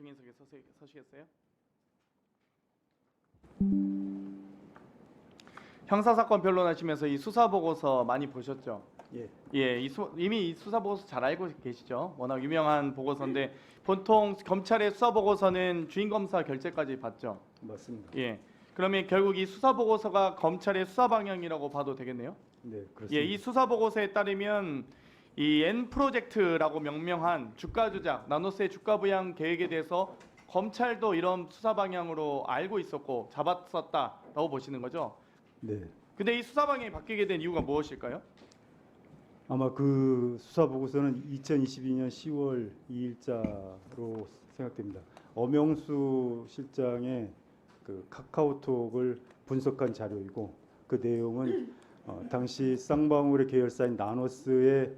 증인석에 서시겠어요? 형사사건 변론하시면서 이 수사 보고서 많이 보셨죠? 예. 예, 이미 이 수사 보고서 잘 알고 계시죠? 워낙 유명한 보고서인데 보통 검찰의 수사 보고서는 주임 검사 결재까지 받죠. 맞습니다. 예. 그러면 결국 이 수사 보고서가 검찰의 수사 방향이라고 봐도 되겠네요. 네, 그렇습니다. 예, 이 수사 보고서에 따르면 이 N 프로젝트라고 명명한 주가 조작, 나노스의 주가 부양 계획에 대해서 검찰도 이런 수사 방향으로 알고 있었고 잡았었다라고 보시는 거죠. 네. 근데 이 수사 방향이 바뀌게 된 이유가 무엇일까요? 아마 그 수사 보고서는 2022년 10월 2일자로 생각됩니다. 엄영수 실장의 그 카카오톡을 분석한 자료이고 그 내용은 당시 쌍방울의 계열사인 나노스의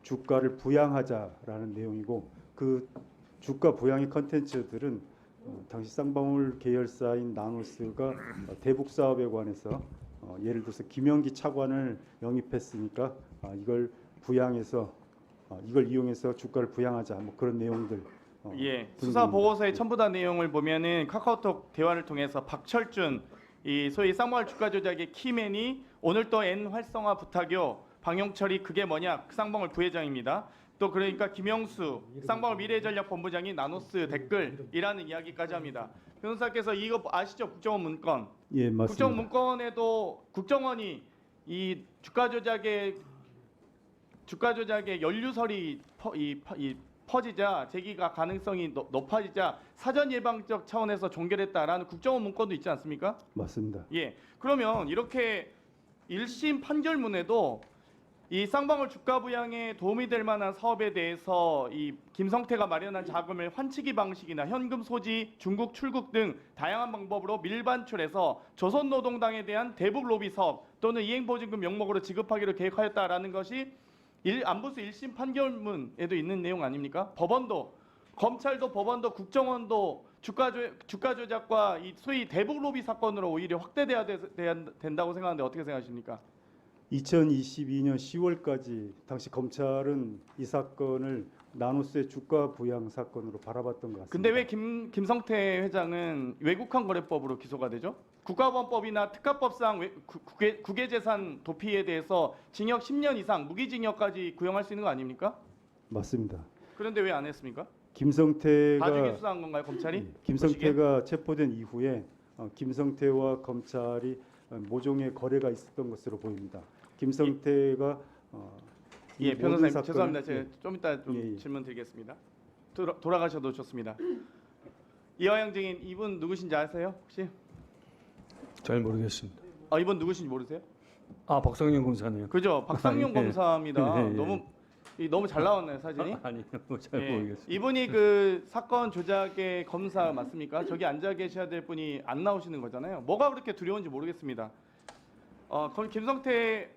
주가를 부양하자라는 내용이고 그 주가 부양의 컨텐츠들은 당시 쌍방울 계열사인 나노스가 대북 사업에 관해서 예를 들어서 김영기 차관을 영입했으니까 이걸 부양해서 이걸 이용해서 주가를 부양하자 뭐 그런 내용들. 예, 수사 보고서의 첨부 다 내용을 보면은 카카오톡 대화를 통해서 박철준 이 소위 쌍방울 주가 조작의 키맨이 오늘 또 N 활성화 부탁요. 방영철이 그게 뭐냐? 쌍방울 부회장입니다. 또 그러니까 김영수 쌍방울 미래전략본부장이 나노스 댓글이라는 이야기까지 합니다. 변호사께서 이거 아시죠? 국정원 문건. 예, 맞습니다. 국정원 문건에도 국정원이 이 주가 조작의 연루설이 퍼지자 제기가 가능성이 높아지자 사전 예방적 차원에서 종결했다라는 국정원 문건도 있지 않습니까? 맞습니다. 예. 그러면 이렇게 1심 판결문에도 이 쌍방울 주가 부양에 도움이 될 만한 사업에 대해서 이 김성태가 마련한 자금을 환치기 방식이나 현금 소지, 중국 출국 등 다양한 방법으로 밀반출해서 조선노동당에 대한 대북 로비 사업 또는 이행보증금 명목으로 지급하기로 계획하였다라는 것이 안보수 1심 판결문에도 있는 내용 아닙니까? 법원도 검찰도 법원도 국정원도 주가 조작과 이 소위 대북 로비 사건으로 오히려 확대돼야 된다고 생각하는데 어떻게 생각하십니까? 2022년 10월까지 당시 검찰은 이 사건을 나노스의 주가 부양 사건으로 바라봤던 것 같습니다. 근데 왜 김성태 회장은 외국환 거래법으로 기소가 되죠? 국가보안법이나 특가법상 국외재산 도피에 대해서 징역 10년 이상 무기징역까지 구형할 수 있는 거 아닙니까? 맞습니다. 그런데 왜 안 했습니까? 김성태가 나중에 수사한 건가요, 검찰이? 예, 김성태가 체포된 이후에 김성태와 검찰이 모종의 거래가 있었던 것으로 보입니다. 김성태가 이 예, 모든 변호사님 사건을- 죄송합니다. 제가 예, 좀 이따 좀 예, 예. 질문 드리겠습니다. 돌아가셔도 좋습니다. 이화영 증인 이분 누구신지 아세요? 혹시? 잘 모르겠습니다. 이분 누구신지 모르세요? 아, 박성현 검사네요. 그죠? 박상용 예. 검사입니다. 예, 예. 너무 잘 나왔네요, 사진이. 아니요, 잘 예. 모르겠습니다. 이분이 그 사건 조작의 검사 맞습니까? 저기 앉아 계셔야 될 분이 안 나오시는 거잖아요. 뭐가 그렇게 두려운지 모르겠습니다. 그럼 김성태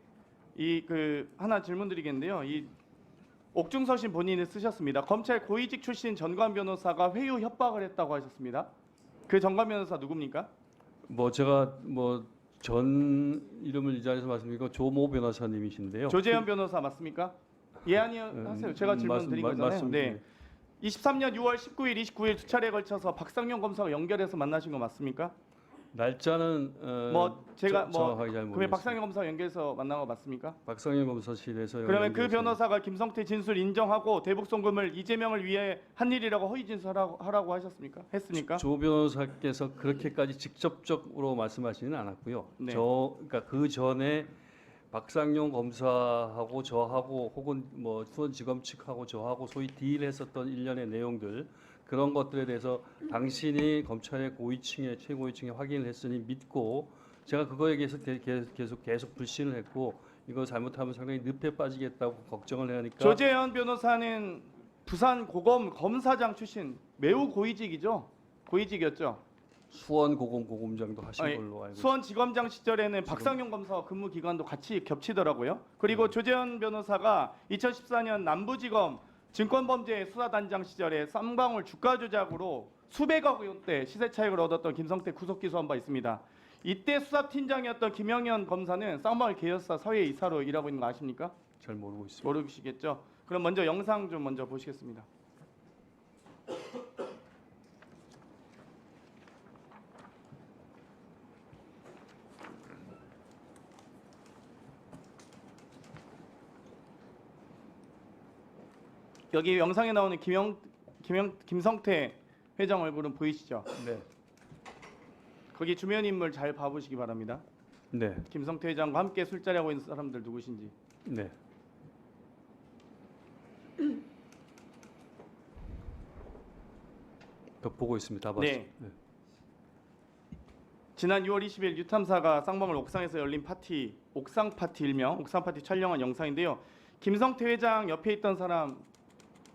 하나 질문 드리겠는데요. 이 옥중서신 본인이 쓰셨습니다. 검찰 고위직 출신 전관 변호사가 회유 협박을 했다고 하셨습니다. 그 전관 변호사 누굽니까? 제가 전 이름을 이 자리에서 말씀드리고 조모 변호사님이신데요. 조재현 변호사 맞습니까? 예 아니요 하세요. 제가 질문 드린 거잖아요. 맞습니다. 네. 23년 6월 19일, 29일 두 차례에 걸쳐서 박상용 검사가 연결해서 만나신 거 맞습니까? 날짜는 정확하게 잘 그러면 모르겠습니다. 박상용 검사 연결해서 만난 거 맞습니까? 박성현 검사실에서 그러면 그 연결해서 변호사가 김성태 진술 인정하고 대북 송금을 이재명을 위해 한 일이라고 허위 진술하라고 하셨습니까? 했습니까? 조 변호사께서 그렇게까지 직접적으로 말씀하시지는 않았고요. 네. 그러니까 그 전에 박상용 검사하고 저하고 혹은 수원지검 측하고 저하고 소위 딜했었던 일련의 내용들 그런 것들에 대해서 당신이 검찰의 고위층에 최고위층에 확인을 했으니 믿고 제가 그거에 대해서 계속 불신을 했고 이거 잘못하면 상당히 늪에 빠지겠다고 걱정을 하니까 조재현 변호사는 부산 고검 검사장 출신 매우 고위직이었죠. 수원 고검장도 하신 걸로 알고 있습니다. 수원지검장 시절에는 박상용 검사와 근무 기간도 같이 겹치더라고요. 그리고 조재현 변호사가 2014년 남부지검 증권범죄 수사단장 시절에 쌍방울 주가 조작으로 수백억 원대 시세 차익을 얻었던 김성태 구속 기소한 바 있습니다. 이때 수사팀장이었던 김영현 검사는 쌍방울 계열사 사회 이사로 일하고 있는 거 아십니까? 잘 모르고 있습니다. 모르시겠죠? 그럼 먼저 영상 좀 먼저 보시겠습니다. 여기 영상에 나오는 김성태 회장 얼굴은 보이시죠? 네. 거기 주변 인물 잘 봐보시기 바랍니다. 네. 김성태 회장과 함께 술자리하고 있는 사람들 누구신지. 네. 그 보고 있습니다. 다 네. 네. 지난 6월 20일 유탐사가 쌍방울 옥상에서 열린 파티, 옥상 파티 일명 옥상 파티 촬영한 영상인데요. 김성태 회장 옆에 있던 사람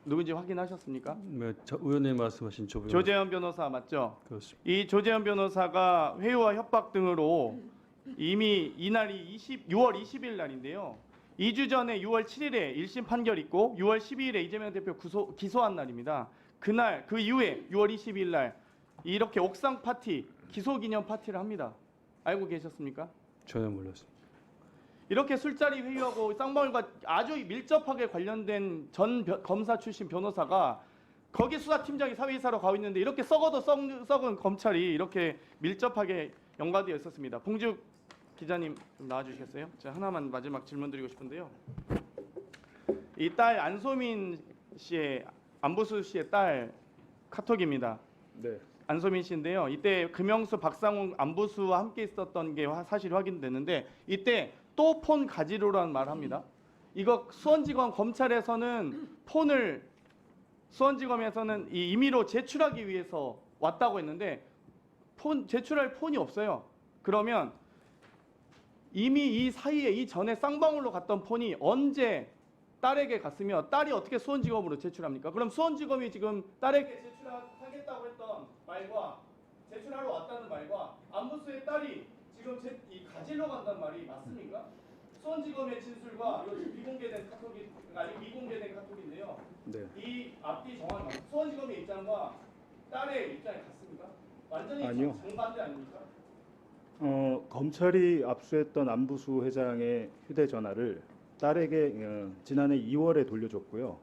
누군지 확인하셨습니까? 네, 저 의원님 말씀하신 조재현 변호사 맞죠? 그렇습니다. 이 조재현 변호사가 회유와 협박 등으로 이미 이날이 6월 20일 날인데요. 2주 전에 6월 7일에 1심 판결 있고 6월 12일에 이재명 대표 기소한 날입니다. 그날 그 이후에 6월 22일 날 이렇게 옥상 파티 기소 기념 파티를 합니다. 알고 계셨습니까? 전혀 몰랐습니다. 이렇게 술자리 회유하고 쌍방울과 아주 밀접하게 관련된 검사 출신 변호사가 거기 수사팀장이 사회이사로 가고 있는데 이렇게 썩은 검찰이 이렇게 밀접하게 연관되어 있었습니다. 봉죽 기자님 좀 나와주시겠어요? 제가 하나만 마지막 질문드리고 싶은데요. 이 딸 안소민 씨의 안부수 씨의 딸 카톡입니다. 네. 안소민 씨인데요. 이때 금영수, 박상웅, 안부수와 함께 있었던 게 사실 확인됐는데 이때 또 폰 가지로라는 말을 합니다. 이거 수원지검 검찰에서는 수원지검에서는 이 임의로 제출하기 위해서 왔다고 했는데 제출할 폰이 없어요. 그러면 이미 이 사이에 이전에 쌍방울로 갔던 폰이 언제 딸에게 갔으면 딸이 어떻게 수원지검으로 제출합니까? 그럼 수원지검이 지금 딸에게 제출하겠다고 했던 말과 제출하러 왔다는 말과 안부수의 딸이 지금 이 가지러 간다는 말이 맞습니까? 수원지검의 진술과 미공개된 카톡이 아직 미공개된 카톡인데요. 네. 이 앞뒤 정확히 맞습니다. 수원지검의 입장과 딸의 입장이 같습니까? 완전히 아니요. 정반대 아닙니까? 검찰이 압수했던 안부수 회장의 휴대전화를 딸에게 지난해 2월에 돌려줬고요.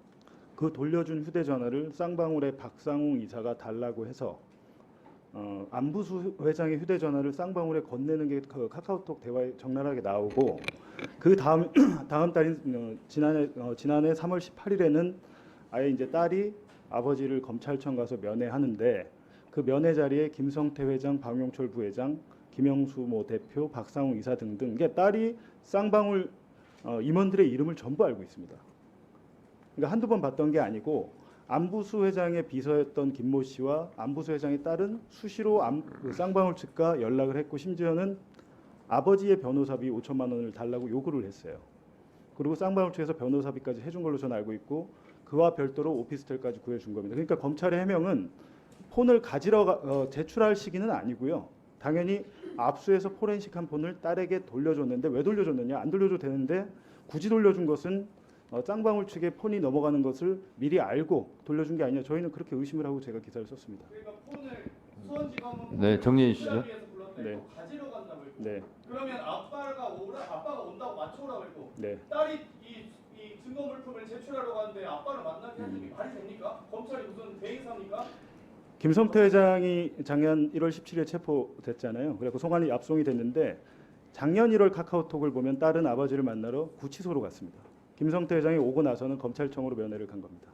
그 돌려준 휴대전화를 쌍방울의 박상웅 이사가 달라고 해서 안부수 회장의 휴대전화를 쌍방울에 건네는 게 그 카카오톡 대화에 적나라하게 나오고 그 다음 달인 지난해 3월 18일에는 아예 이제 딸이 아버지를 검찰청 가서 면회하는데 그 면회 자리에 김성태 회장, 박용철 부회장, 김영수 모 대표, 박상웅 이사 등등 이게 딸이 쌍방울 임원들의 이름을 전부 알고 있습니다. 그러니까 한두 번 봤던 게 아니고 안부수 회장의 비서였던 김모 씨와 안부수 회장의 딸은 수시로 그 쌍방울 측과 연락을 했고 심지어는 아버지의 변호사비 5천만 원을 달라고 요구를 했어요. 그리고 쌍방울 측에서 변호사비까지 해준 걸로 저는 알고 있고 그와 별도로 오피스텔까지 구해준 겁니다. 그러니까 검찰의 해명은 폰을 제출할 시기는 아니고요. 당연히 압수해서 포렌식한 폰을 딸에게 돌려줬는데 왜 돌려줬느냐? 안 돌려줘도 되는데 굳이 돌려준 것은 쌍방울 측에 폰이 넘어가는 것을 미리 알고 돌려준 게 아니냐. 저희는 그렇게 의심을 하고 제가 기사를 썼습니다. 그러니까 폰을 수원지검은 네, 정리해 주시죠. 네. 가지러 간다고 했고. 네, 그러면 아빠가 온다고 맞춰오라고 했고. 네. 딸이 이 증거 물품을 제출하러 가는데 아빠를 만나게 하는 게 말이 됩니까? 검찰이 무슨 대행사입니까? 김성태 회장이 작년 1월 17일에 체포됐잖아요. 그래서 송환이 압송이 됐는데 작년 1월 카카오톡을 보면 딸은 아버지를 만나러 구치소로 갔습니다. 김성태 회장이 오고 나서는 검찰청으로 면회를 간 겁니다.